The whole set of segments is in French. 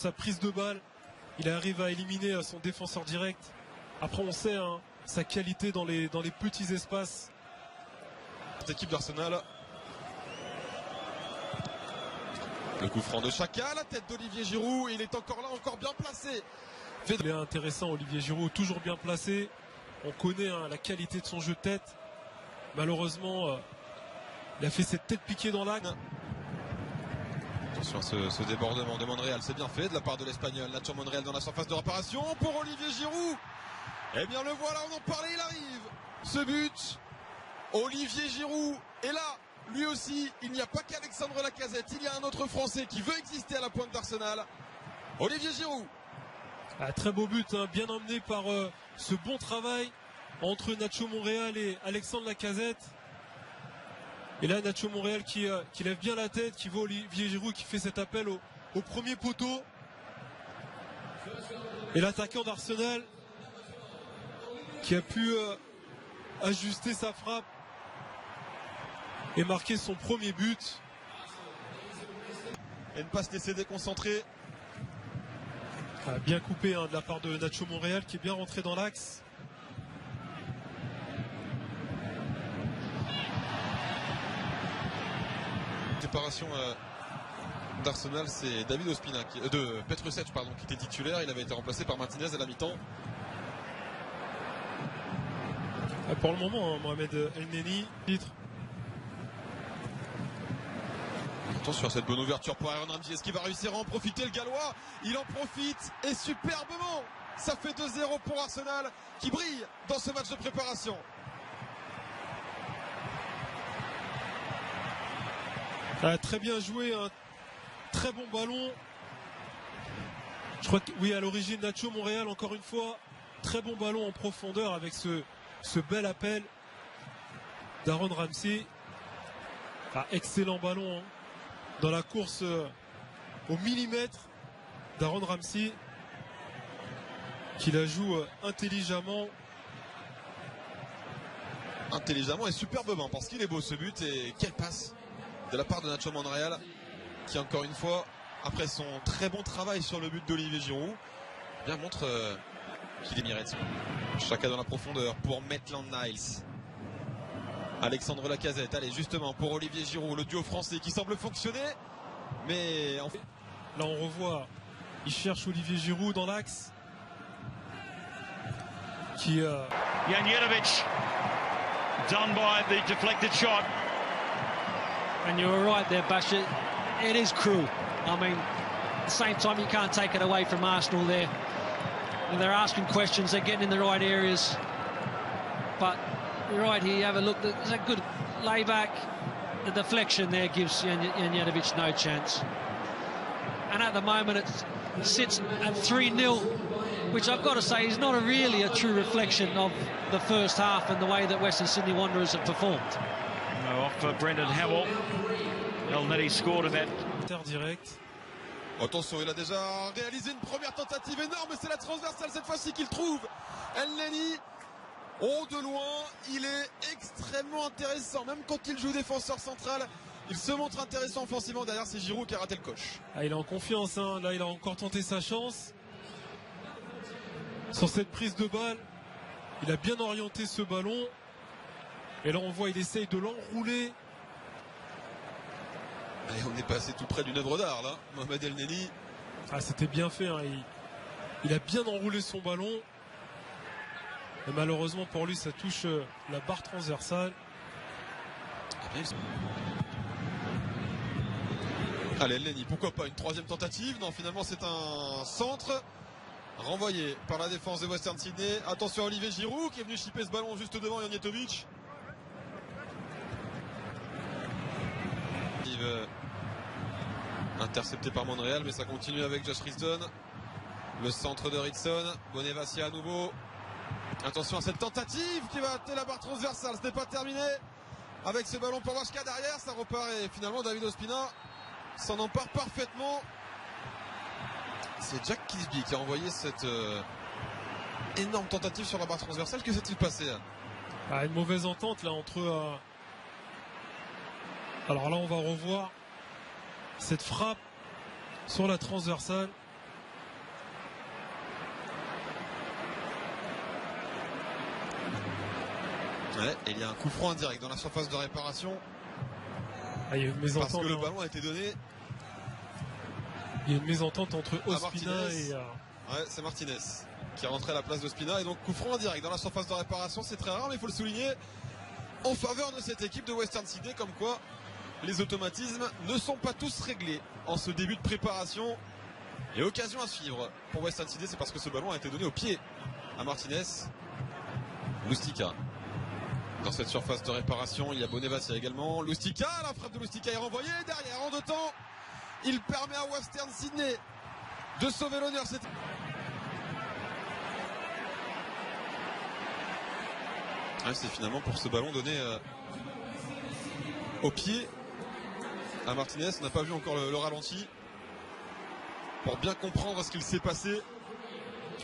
sa prise de balle, il arrive à éliminer son défenseur direct. Après on sait hein, sa qualité dans les petits espaces. Cette équipe d'Arsenal. Le coup franc de Xhaka, la tête d'Olivier Giroud, il est encore là, encore bien placé. Il est intéressant Olivier Giroud, toujours bien placé. On connaît hein, la qualité de son jeu de tête. Malheureusement, il a fait cette tête piquée dans l'axe. Attention à ce débordement de Monreal, c'est bien fait de la part de l'Espagnol. Nacho Monreal dans la surface de réparation pour Olivier Giroud. Eh bien le voilà, on en parlait, il arrive. Ce but, Olivier Giroud. Et là, lui aussi, il n'y a pas qu'Alexandre Lacazette, il y a un autre Français qui veut exister à la pointe d'Arsenal. Olivier Giroud. Ah, très beau but, hein, bien emmené par ce bon travail entre Nacho Monreal et Alexandre Lacazette. Et là Nacho Monreal qui lève bien la tête, qui voit Olivier Giroud qui fait cet appel au premier poteau. Et l'attaquant d'Arsenal qui a pu ajuster sa frappe et marquer son premier but. Et ne pas se laisser déconcentrer. Bien coupé hein, de la part de Nacho Monreal qui est bien rentré dans l'axe. Préparation d'Arsenal, c'est David Ospina de Petrušec pardon, qui était titulaire. Il avait été remplacé par Martinez à la mi-temps. Pour le moment, hein, Mohamed El-Neni, titre. Attention à cette bonne ouverture pour Aaron Ramsey. Est-ce qu'il va réussir à en profiter le Gallois? Il en profite et superbement. Ça fait 2-0 pour Arsenal qui brille dans ce match de préparation. Très bien joué, un très bon ballon. Je crois que oui, à l'origine Nacho Monreal, encore une fois, très bon ballon en profondeur avec ce bel appel d'Aaron Ramsey. Excellent ballon hein, dans la course au millimètre d'Aaron Ramsey qui la joue intelligemment. Intelligemment et superbement parce qu'il est beau ce but et quelle passe de la part de Nacho Monreal qui encore une fois après son très bon travail sur le but d'Olivier Giroud bien montre qu'il est mirette. Chacun dans la profondeur pour Maitland-Niles. Alexandre Lacazette, allez justement pour Olivier Giroud, le duo français qui semble fonctionner mais en fait... Là on revoit, il cherche Olivier Giroud dans l'axe qui Janjetovic done by the deflected shot. And you were right there, Basher. It is cruel. I mean, at the same time, you can't take it away from Arsenal there. And they're asking questions, they're getting in the right areas. But you're right here, you have a look, there's a good layback. The deflection there gives Janjetovic no chance. And at the moment, it sits at 3-0, which I've got to say is not really a true reflection of the first half and the way that Western Sydney Wanderers have performed. No, off Brendan Hamill. El-Neni scored in that. direct. Attention, il a déjà réalisé une première tentative énorme, c'est la transversale cette fois-ci qu'il trouve. El-Neni, oh de loin, il est extrêmement intéressant, même quand il joue défenseur central, il se montre intéressant offensivement. Derrière, c'est Giroud qui a raté le coche. Il est en confiance, hein. Là il a encore tenté sa chance. Sur cette prise de balle, il a bien orienté ce ballon. Et là on voit, il essaye de l'enrouler. Et on est passé tout près d'une œuvre d'art là, Mohamed El-Neni. C'était bien fait, hein. Il a bien enroulé son ballon. Et malheureusement pour lui, ça touche la barre transversale. Allez, El-Neni, pourquoi pas une troisième tentative? Non, finalement c'est un centre renvoyé par la défense de Western Sydney. Attention à Olivier Giroud qui est venu chipper ce ballon juste devant Janjetovic. Intercepté par Monreal, mais ça continue avec Josh Risdon. Le centre de Ritson. Bonevassia à nouveau. Attention à cette tentative qui va hâter la barre transversale. Ce n'est pas terminé. Avec ce ballon pour Washka derrière, ça repart et finalement David Ospina s'en empare parfaitement. C'est Jack Kisby qui a envoyé cette énorme tentative sur la barre transversale. Que s'est-il passé? Une mauvaise entente là entre... Alors là on va revoir cette frappe sur la transversale. Ouais, et il y a un coup franc indirect dans la surface de réparation. Ah, il y a une mésentente. Parce que le ballon a été donné. Il y a une mésentente entre Ospina Martinez. et... Ouais, c'est Martinez qui est rentré à la place d'Ospina. Et donc coup franc indirect dans la surface de réparation. C'est très rare, mais il faut le souligner. En faveur de cette équipe de Western Sydney, comme quoi les automatismes ne sont pas tous réglés en ce début de préparation. Et occasion à suivre pour Western Sydney, c'est parce que ce ballon a été donné au pied à Martinez. Lustica. Dans cette surface de réparation, il y a Bonevassia également. Lustica, la frappe de Lustica est renvoyée derrière en deux temps. Il permet à Western Sydney de sauver l'honneur. C'est finalement pour ce ballon donné au pied à Martinez. On n'a pas vu encore le ralenti pour bien comprendre ce qu'il s'est passé.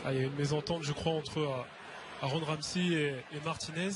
Ah, il y a une mésentente, je crois, entre Aaron Ramsey et Martinez.